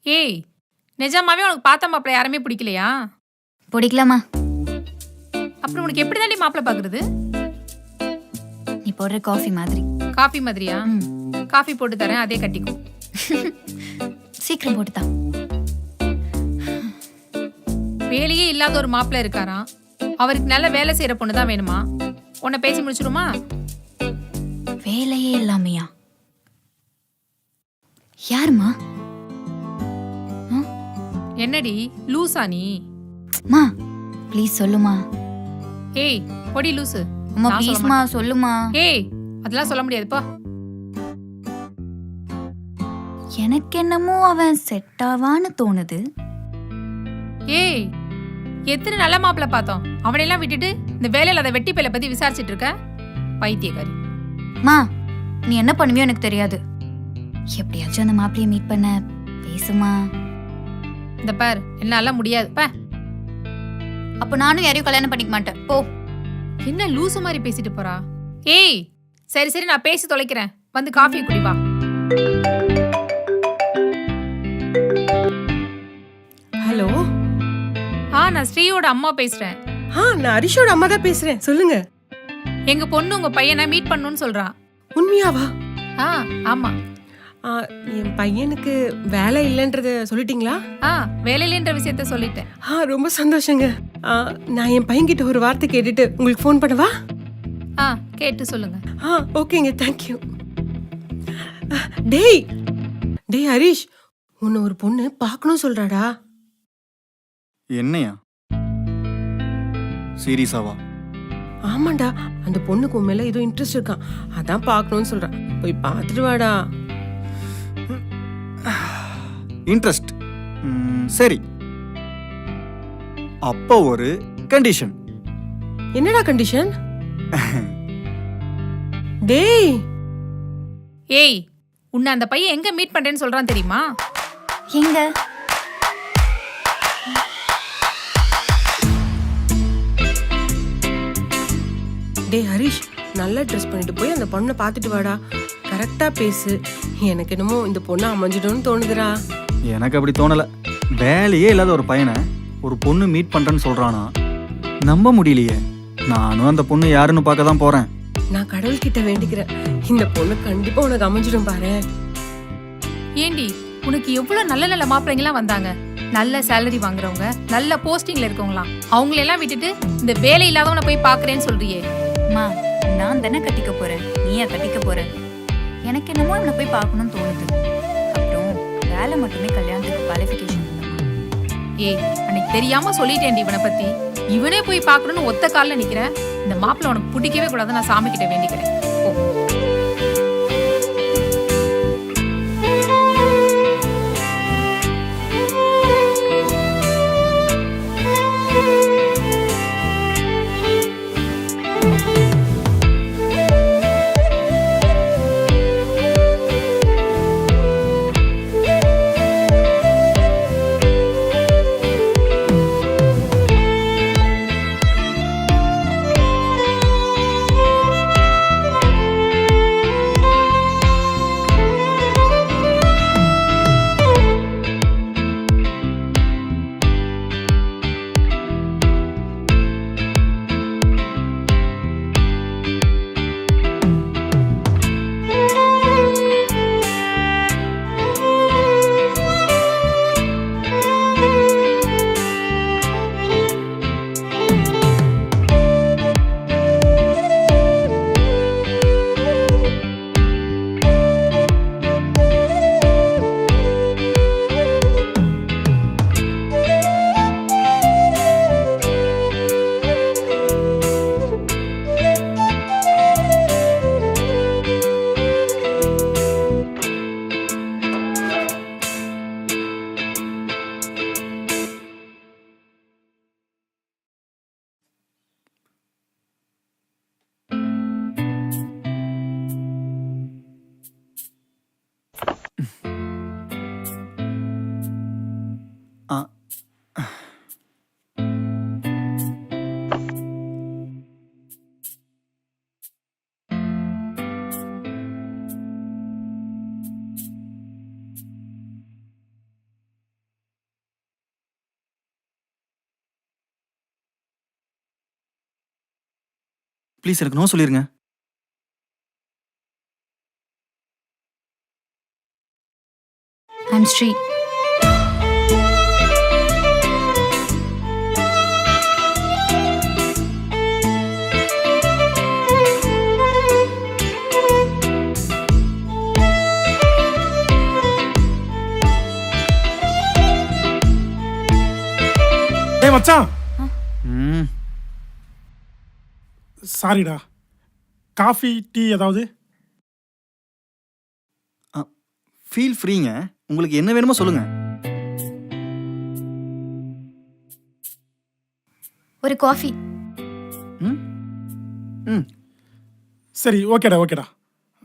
ஏய், நிஜமாவே உனக்கு பார்த்த மாப்பிள்ளை யாருமே பிடிக்கலையா? பிடிக்கலாமா? அப்புறம் உனக்கு எப்படி தாண்டி மாப்பிள்ளை பார்க்கறது? நீ போடுற காஃபி மாதிரி. காஃபி மாதிரியா? காஃபி போட்டு தரேன், அதே கட்டிக்கோ. சீக்கிரம் போட்டுதான். வேலையே இல்லாத ஒரு மாப்பிள்ளை இருக்காராம். அவருக்கு நல்ல வேலை செய்யற பொண்ணு தான் வேணுமா? உன்னை பேசி முடிச்சிருமா? வேலையே இல்லாமையா? யாருமா? என்னடி லூசா நீ? மா ப்ளீஸ் சொல்லுமா. ஏய் பொடி லூசு. அம்மா நான் சொல்ல ப்ளீஸ்மா சொல்லுமா. ஏய் அதெல்லாம் சொல்ல முடியாதுப்பா. எனக்கு என்னமோ அவன் செட் ஆவான்னு தோணுது. ஏய் எத்தனை நல்ல மாப்பிள்ளை பார்த்தோம், அவனையெல்லாம் விட்டுட்டு இந்த வேலையில அதை வெட்டி பையில பத்தி விசாரிச்சுட்டு இருக்க பைத்தியக்காரி. மா நீ என்ன பண்ணுவியோ எனக்கு தெரியாது. எப்படியாச்சும் அந்த மாப்பிளைய மீட் பண்ண பேசுமா. இந்த பார் என்னால முடியாது பா. அப்ப நானும் யாரையும் கல்யாணம் பண்ணிக்க மாட்டேன் போ. என்ன லூசு மாதிரி பேசிட்டு போறா? ஏய் சரி சரி நான் பேசி தொலைக்கிறேன், வந்து காஃபியை குடி வா. ஹலோ. நான் ஸ்ரீயோட அம்மா பேசுறேன். நான் ஹரிஷோட அம்மா தான் பேசுறேன். சொல்லுங்க. எங்க பொண்ணு உங்க பையனை மீட் பண்ணணும்னு சொல்றா. உண்மையாவா? ஆமா. என் பையனுக்கு வேலை இல்லைன்றத சொல்லிட்டீங்களா? வேலையிலன்ற விஷயத்த சொல்லிட்டேன். ரொம்ப சந்தோஷங்க. நான் என் பையன்கிட்ட ஒரு வார்த்தை கேட்டுட்டு உங்களுக்கு ஃபோன் பண்ணவா? கேட்டு சொல்லுங்க. ஓகேங்க, தேங்க்யூ. டேய் டேய் ஹரிஷ், உன்னை ஒரு பொண்ணு பார்க்கணும் சொல்றாடா. என்னையா? சீரியஸாவா? ஆமாண்டா, அந்த பொண்ணுக்கு உன் மேல ஏதோ இன்ட்ரெஸ்ட் இருக்கான், அதான் பார்க்கணும்னு சொல்றான். போய் பார்த்துட்டு வாடா. இன்ட்ரெஸ்ட்? சரி, அப்போ ஒரு கண்டிஷன். என்னடா கண்டிஷன்? டேய் ஏய் உன்னை அந்த பையன் எங்க மீட் பண்றேன்னு சொல்றான் தெரியுமா? எங்க? டேய் ஹரிஷ், நல்லா ட்ரெஸ் பண்ணிட்டு போய் அந்த பொண்ணை பார்த்துட்டு வாடா. கரெக்டா பேசு. எனக்கு என்னமோ இந்த பொண்ணை அமைஞ்சிடும்னு தோணுதுடா. எனக்கு அப்படி தோணல. வேலையே இல்லாத ஒரு பையனை ஒரு பொண்ணு மீட் பண்றேன்னு சொல்றானா, நம்ப முடியலையே. நானும் அந்த பொண்ணு யாருன்னு பார்க்க தான் போறேன். நான் கடவுள்கிட்ட வேண்டிக்கிறேன், இந்த பொண்ணு கண்டிப்பா உனக்கு அமைஞ்சிடும் பாரு. ஏண்டி உனக்கு எவ்வளவு நல்ல நல்ல மாப்பிள்ளைங்கலாம் வந்தாங்க, நல்ல சேலரி வாங்குறவங்க, நல்ல போஸ்டிங்ல இருக்கவங்களாம். அவங்களெல்லாம் விட்டுட்டு இந்த வேலை இல்லாதவனை போய் பாக்குறேன்னு சொல்றியே. மா நான் தானே கட்டிக்க போறேன், நீயா கட்டிக்க போற? எனக்கு என்னமோ இவனை போய் பார்க்கணும்னு தோணுது. அப்புறம் வேலை மட்டுமே கல்யாணத்துக்கு குவாலிஃபிகேஷன் இல்லைம்மா. ஏய் அன்னைக்கு தெரியாம சொல்லிட்டேன்டி இவனை பத்தி. இவனே போய் பார்க்கணும்னு ஒத்த காலில் நிக்கிறேன். இந்த மாப்பிள்ளை உனக்கு பிடிக்கவே கூடாது, நான் சாமி கிட்ட வேண்டிக்கிறேன். ப்ளீஸ் எனக்கு நோ சொல்லிருங்க. ஐம் ஸ்ரீ. டேய் மச்சான், ம் சாரிடா. காஃபி டீ ஏதாவது? ஃபீல் ஃப்ரீங்க. உங்களுக்கு என்ன வேணுமோ சொல்லுங்க. ஒரு காஃபி. ம் ம் சரி, ஓகேடா ஓகேடா.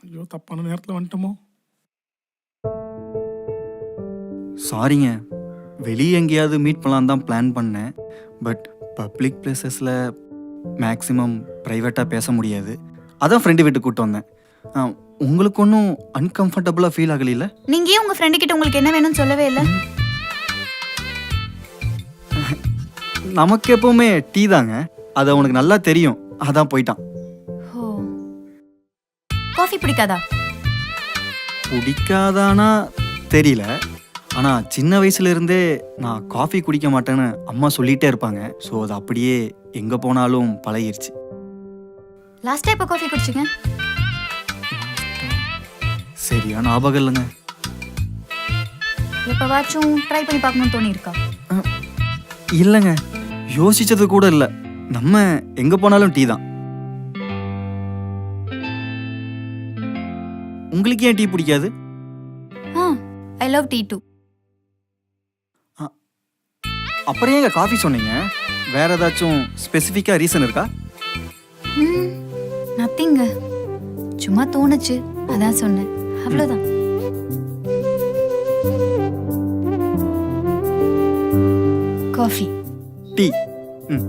ஐயோ, தப்பான நேரத்தில் வந்துட்டோமோ. சாரிங்க, வெளியே எங்கேயாவது மீட் பண்ணலாம் தான் பிளான் பண்ணேன். பட் பப்ளிக் பிளேசஸில் மேக்ஸிமம் ப்ரைவேட்டாக பேச முடியாது. அதான் ஃப்ரெண்டு வீட்டுக்கு கூப்பிட்டு வந்தேன். உங்களுக்கு ஒன்றும் அன்கம்ஃபர்டபுளாக ஃபீல் ஆகலையில? நீங்க ஏன் உங்க ஃப்ரெண்டு கிட்ட உங்களுக்கு என்ன வேணும்னு சொல்லவே இல்லை? நமக்கு எப்பவுமே டீ தாங்க. அது அவனுக்கு நல்லா தெரியும். அதான் போயிட்டான். ஓ, காஃபி பிடிக்காதா? பிடிக்காதானா தெரியல. ஆனால் சின்ன வயசுலேருந்தே நான் காஃபி குடிக்க மாட்டேன்னு அம்மா சொல்லிகிட்டே இருப்பாங்க. ஸோ அது அப்படியே எங்கே போனாலும் பழகிருச்சு. லாஸ்டா எப்போ காஃபி குடிச்சிங்க? சரியா ஞாபகம் இல்லைங்க. எப்பவாச்சும் ட்ரை பண்ணி பார்க்கணும்னு தோணி இருக்கா? இல்லைங்க, யோசிச்சது கூட இல்லை. நம்ம எங்கே போனாலும் டீ தான். உங்களுக்கு ஏன் டீ பிடிக்காது? I love tea too. அப்புறம் ஏங்க காஃபி சொன்னீங்க? வேற ஏதாச்சும் ஸ்பெசிஃபிக்காக ரீசன் இருக்கா? நத்திங்க, சும்மா தோணுச்சு, அதான் சொன்னேன், அவ்வளோதான். காஃபி. டீ. ம்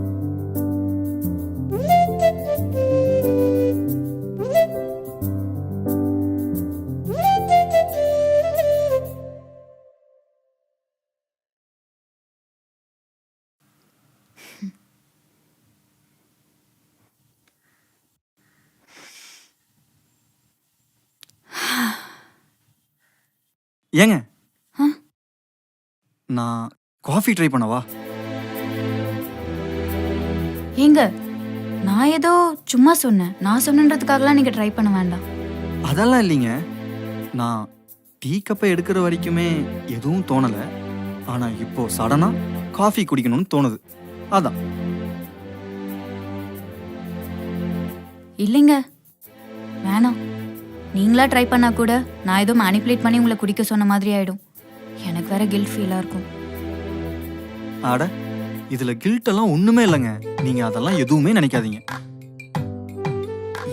ஏங்க, நான் காஃபி ட்ரை பண்ணவா? ஏங்க, நான் ஏதோ சும்மா சொன்னேன். நான் சொன்னன்றதுக்காகலாம் நீங்க ட்ரை பண்ண வேண்டாம். அதெல்லாம் இல்லைங்க. நான் டீ கப்பை எடுக்கிற வரைக்குமே எதுவும் தோணலை. ஆனால் இப்போ சடனாக காஃபி குடிக்கணும்னு தோணுது. அதான். இல்லைங்க, வேணாம். நீங்களா ட்ரை பண்ணா கூட நான் ஏதோ மேனிப்புலேட் பண்ணி உங்களை குடிக்க சொன்ன மாதிரி ஆயிடும். எனக்கு வேற கில்ட் ஃபீலாக இருக்கும். ஆட, இதில் கில்ட்டெல்லாம் ஒன்றுமே இல்லைங்க. நீங்கள் அதெல்லாம் எதுவுமே நினைக்காதீங்க.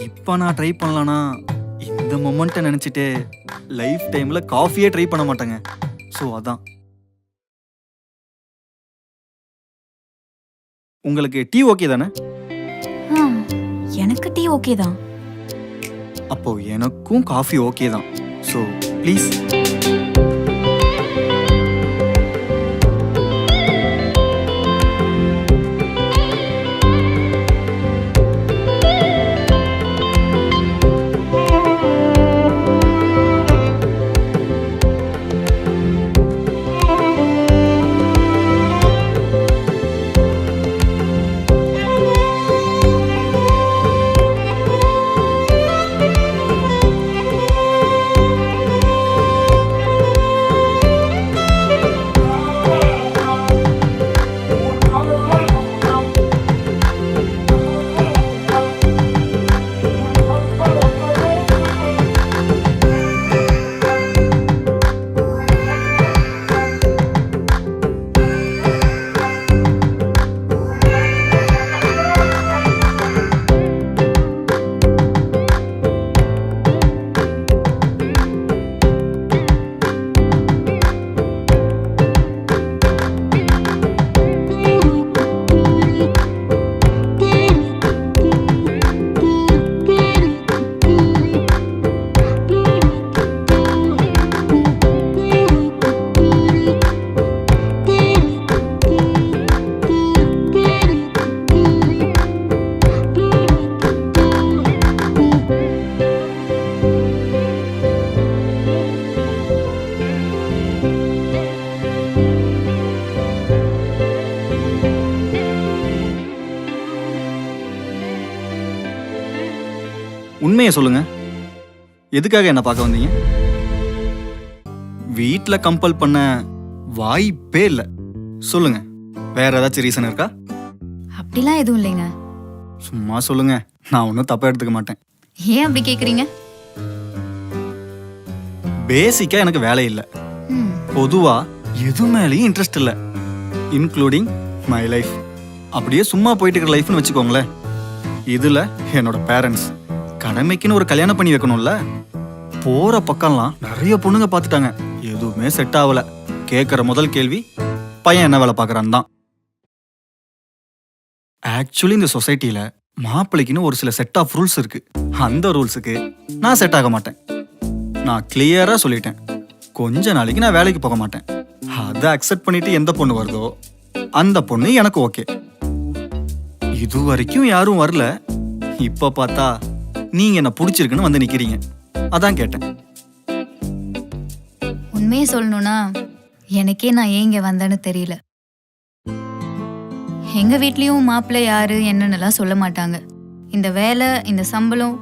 இப்போ நான் ட்ரை பண்ணலான்னா இந்த மொமெண்ட்டை நினச்சிட்டு லைஃப் டைமில் காஃபியே ட்ரை பண்ண மாட்டேங்க. ஸோ அதான். உங்களுக்கு டீ ஓகே தானே? எனக்கு டீ ஓகே தான். அப்போ எனக்கும் காஃபி ஓகே தான். So please. சொல்லுங்க, எதுக்காக என்ன பார்க்க வந்தீங்க? வீட்டில் கம்பல் பண்ண வாய்ப்பே இல்லை. சொல்லுங்க, வேற ஏதாச்சும் ரீசன் இருக்கா? அப்படிலாம் எதுவும் இல்லைங்க. சும்மா சொல்லுங்க, நான் ஒன்றும் தப்பா எடுத்துக்க மாட்டேன். ஏன் அப்படி கேக்குறீங்க? பேசிக்கா எனக்கு வேலை இல்லை. ம், பொதுவா எது மேலேயும் இன்ட்ரெஸ்ட் இல்லை, இன்க்ளூடிங் மை லைஃப். அப்படியே சும்மா போயிட்டு இருக்கிற லைஃப்னு வச்சுக்கோங்களேன். இதுல என்னோட பேரண்ட்ஸ் கடமைக்குன்னு ஒரு கல்யாணம் பண்ணி வைக்கணும்ல. போற பக்கம்லாம் நிறைய பொண்ணுங்க பார்த்துட்டாங்க, எதுவுமே செட் ஆகல. கேட்குற முதல் கேள்வி, பையன் என்ன வேலை பார்க்குறான்னு தான். ஆக்சுவலி இந்த சொசைட்டில மாப்பிள்ளைக்குன்னு ஒரு சில செட் ஆஃப் ரூல்ஸ் இருக்கு. அந்த ரூல்ஸுக்கு நான் செட் ஆக மாட்டேன். நான் கிளியரா சொல்லிட்டேன், கொஞ்ச நாளைக்கு நான் வேலைக்கு போக மாட்டேன். அதை அக்செப்ட் பண்ணிட்டு எந்த பொண்ணு வருதோ அந்த பொண்ணு எனக்கு ஓகே. இது வரைக்கும் யாரும் வரல. இப்ப பார்த்தா நீங்க என்ன பிடிச்சிருக்குன்னு வந்து நிக்கிறீங்க, அதான் கேட்டேன். உண்மையை சொல்லணும்னா எனக்கே நான் ஏன் இங்க வந்தேன்னு தெரியல. எங்க வீட்லயும் மாப்பிள்ளை யாரு என்னன்னுலாம் சொல்ல மாட்டாங்க. இந்த வேலை, இந்த சம்பளம்,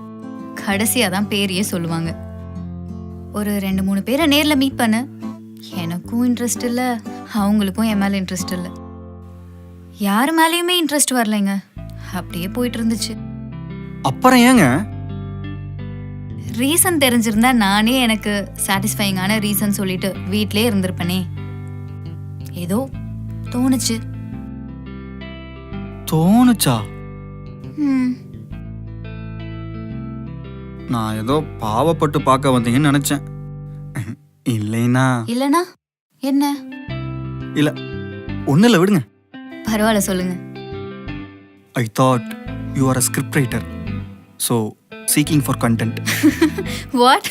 கடைசியா தான் பேரையே சொல்லுவாங்க. ஒரு 2-3 பேரை நேர்ல மீட் பண்ண, எனக்கும் இன்ட்ரெஸ்ட் இல்லை, அவங்களுக்கும் என் மேல இன்ட்ரெஸ்ட் இல்லை. யாரு மேலேயுமே இன்ட்ரெஸ்ட் வரலைங்க. அப்படியே போயிட்டு இருந்துச்சு. அப்புறம் ஏங்க? ரீசன் தெரிஞ்சிருந்தா நானே எனக்கு சாட்டிஸ்ஃபைங்கான ரீசன் சொல்லிட்டு வீட்லயே இருந்திருப்பனே. ஏதோ தோணுச்சு. தோணுச்சா? ம், நான் ஏதோ பாவப்பட்டு பார்க்க வந்தீங்கன்னு நினைச்சேன். இல்லைனா இல்லனா என்ன? இல்ல, ஒன்னும் இல்லை, விடுங்க. பரவாயில்ல, சொல்லுங்க. I thought you are a script writer, so seeking for content. What?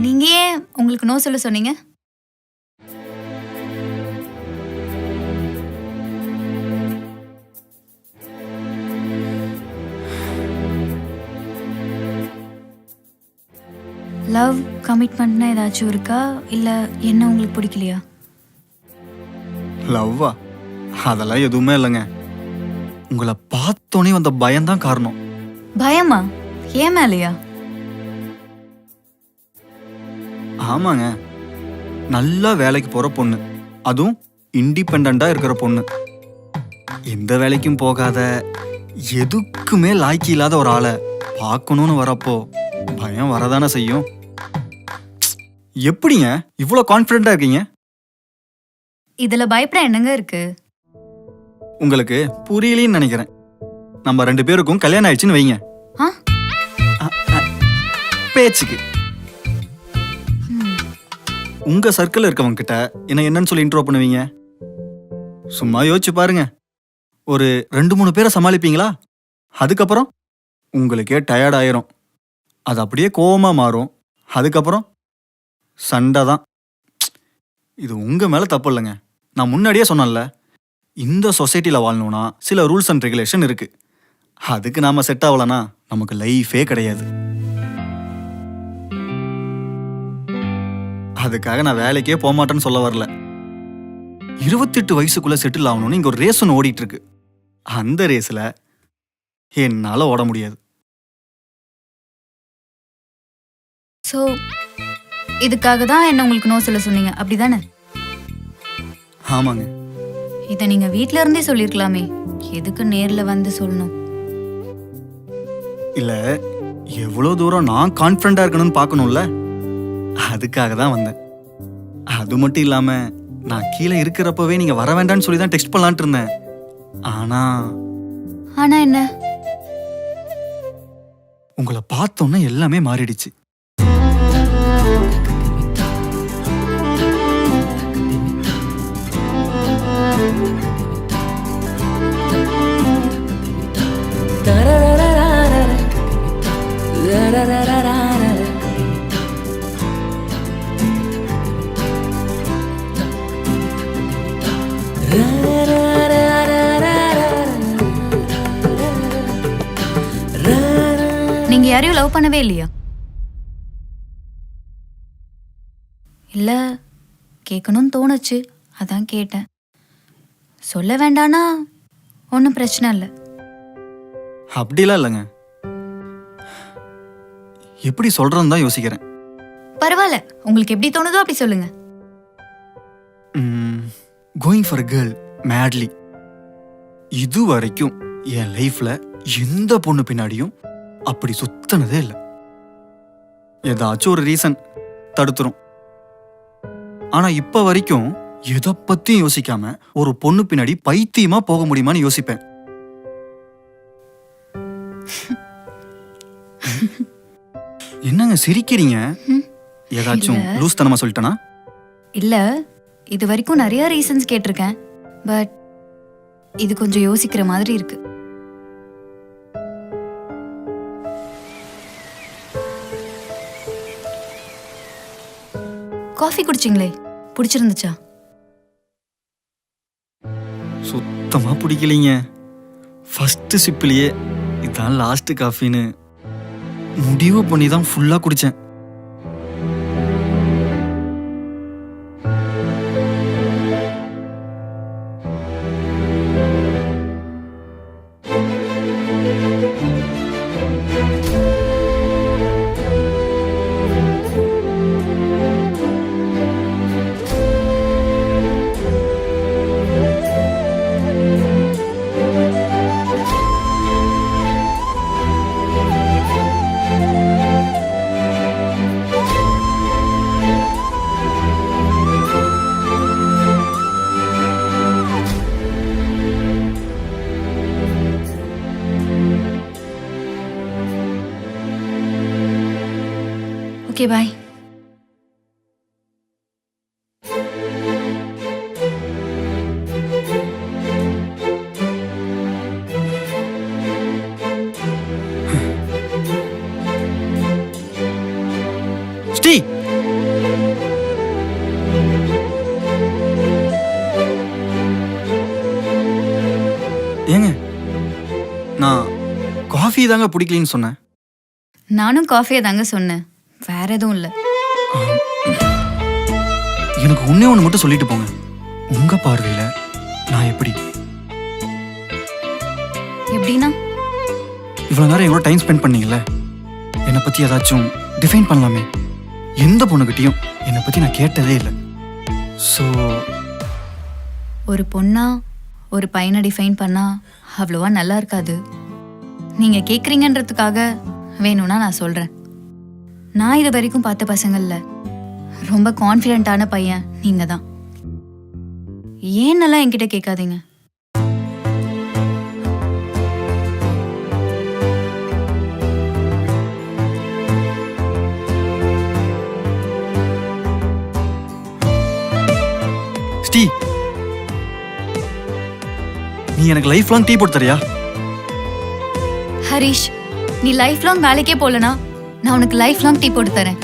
நீங்க ஏன் உங்களுக்கு நோ சொல்ல சொன்னீங்க? லவ் கமிட்மெண்ட்னா ஏதாச்சும் இருக்கா, இல்ல என்ன உங்களுக்கு பிடிக்கலையா? லவ்வா? அதெல்லாம் எதுவுமே இல்லைங்க. உங்களை பார்த்தோன்னே வந்த பயம்தான் காரணம். பயமா? ஏன் மேலையா? ஆமாங்க, நல்லா வேலைக்கு போற பொண்ணு, அதுவும் இண்டிபெண்டா இருக்கிற பொண்ணு. எந்த வேலைக்கும் போகாத, எதுக்குமே லாய்க்கு இல்லாத ஒரு ஆளை பார்க்கணும்னு வரப்போ பயம் வரதானே செய்யும். எப்படிங்க இவ்வளோ கான்ஃபிடென்ட்டா இருக்கீங்க? இதுல பயப்பட என்னங்க இருக்கு? உங்களுக்கு புரியலன்னு நினைக்கிறேன். நம்ம 2 பேருக்கும் கல்யாணம் ஆயிடுச்சுன்னு வைங்க. ஆ? பேச்சுக்கு உங்க சர்க்கிள் இருக்கவங்க கிட்ட என்ன என்னன்னு சொல்லி இன்ட்ரோ பண்ணுவீங்க? சும்மா யோசிச்சு பாருங்க. ஒரு 2-3 பேரை சமாளிப்பீங்களா? அதுக்கப்புறம் உங்களுக்கே டயர்ட் ஆயிரும். அது அப்படியே கோவமா மாறும். அதுக்கப்புறம் சண்டை தான். இது உங்க மேல தப்பு இல்லைங்க. நான் முன்னாடியே சொன்னேன்ல, இந்த சொசைட்டில வாழணும்னா சில ரூல்ஸ் அண்ட் ரெகுலேஷன் இருக்கு. அதுக்கு நாம செட் ஆகலனா நமக்கு லைஃபே கிடையாது. அதுக்காக நான் வேலைக்கே போக மாட்டேன்னு சொல்ல வரல. 28 வயசுக்குள்ள செட்டில் ஆகணும்னு இங்க ஒரு ரேஸ் ஒன்று ஓடிட்டு இருக்கு. அந்த ரேஸ்ல என்னால ஓட முடியாது. சோ இதுக்காக தான் என்ன உங்களுக்கு நோ சொல்ல சொன்னீங்க, அப்படிதானே? ஆமாங்க. இதை நீங்க வீட்ல இருந்தே சொல்லிருக்கலாமே, எதுக்கு நேர்ல வந்து சொல்லணும்? இல்ல, எவ்வளவு தூரம் நான் கான்ஃபிடண்டா இருக்கணும்னு பார்க்கணும்ல, அதுக்காக தான் வந்தேன். அது மட்டும் இல்லாம நான் கீழே இருக்கிறப்பவே நீங்க வர வேண்டாம்னு சொல்லி தான் டெக்ஸ்ட் பண்ணலான்ட்டு இருந்தேன். ஆனா என்ன? உங்களை பார்த்தோன்னே எல்லாமே மாறிடுச்சு. நீங்க யாரையும் லவ் பண்ணவே இல்லையா? இல்ல, கேட்கணும்னு தோணுச்சு, அதான் கேட்டேன். சொல்ல வேண்டானா ஒன்றும் பிரச்சனை இல்லை, அப்படிலாம் இல்லைங்க. எப்படி சொல்கிறேன்னு தான் யோசிக்கிறேன். பரவாயில்ல, உங்களுக்கு எப்படி தோணுதோ அப்படி சொல்லுங்க. Going for a girl madly. இது வரைக்கும் என் லைஃப்ல எந்த பொண்ணு பின்னாடியும் அப்படி சுத்தனதே இல்லை. ஏதாச்சும் ஒரு ரீசன் தடுத்துரும். ஆனா இப்ப வரைக்கும் எதை பத்தியும் யோசிக்காம ஒரு பொண்ணு பின்னாடி பைத்தியமா போக முடியுமான்னு யோசிப்பேன். என்னங்க சிரிக்கிறீங்க? ஏதாச்சும் இல்ல. லூஸ் தனமா சொல்லிட்டேனா? இல்ல, இது வரைக்கும் நிறைய ரீசன்ஸ் கேட்டிருக்கேன். பட் இது கொஞ்சம் யோசிக்கிற மாதிரி இருக்கு. காஃபி குடிச்சிங்களே, பிடிச்சிருந்துச்சா? சுத்தமா பிடிக்கலீங்க. ஃபர்ஸ்ட் சிப்பிலேயே இதான் லாஸ்ட் காஃபின்னு முடிவு பண்ணி தான் ஃபுல்லா குடிச்சேன். ஓகே, பாய். ஸ்ரீ, ஏங்க நான் காஃபி தாங்க பிடிக்கலன்னு சொன்னேன். நானும் காஃபியை தாங்க சொன்னேன், வேற எதுவும் இல்லை. எனக்கு ஒண்ணே ஒன்று மட்டும் சொல்லிட்டு போங்க. உங்க பார்வையில நான் எப்படி? எப்படின்னா? இவ்வளவு நேரம் எவ்வளோ டைம் ஸ்பெண்ட் பண்ணீங்கல்ல, என்னை பத்தி ஏதாச்சும் டிஃபைன் பண்ணலாமே. எந்த பொண்ணுகிட்டையும் என்னை பத்தி நான் கேட்டதே இல்லை. ஸோ ஒரு பொண்ணா ஒரு பையனை டிஃபைன் பண்ணா அவ்வளோவா நல்லா இருக்காது. நீங்க கேக்குறீங்கன்றதுக்காக வேணும்னா நான் சொல்றேன். நான் இது வரைக்கும் பார்த்த பசங்கள்ல ரொம்ப கான்ஃபிடென்ட்டான பையன் நீங்க தான். ஏன்னெல்லாம் என்கிட்ட கேட்காதீங்க. ஸ்ரீ, நீ எனக்கு லைஃப் லாங் டீ போட்டு தரியா? ஹரிஷ், நீ லைஃப் லாங் வேலைக்கே போலனா நான் உனக்கு லைஃப் லாங் டீ போட்டு தரேன்.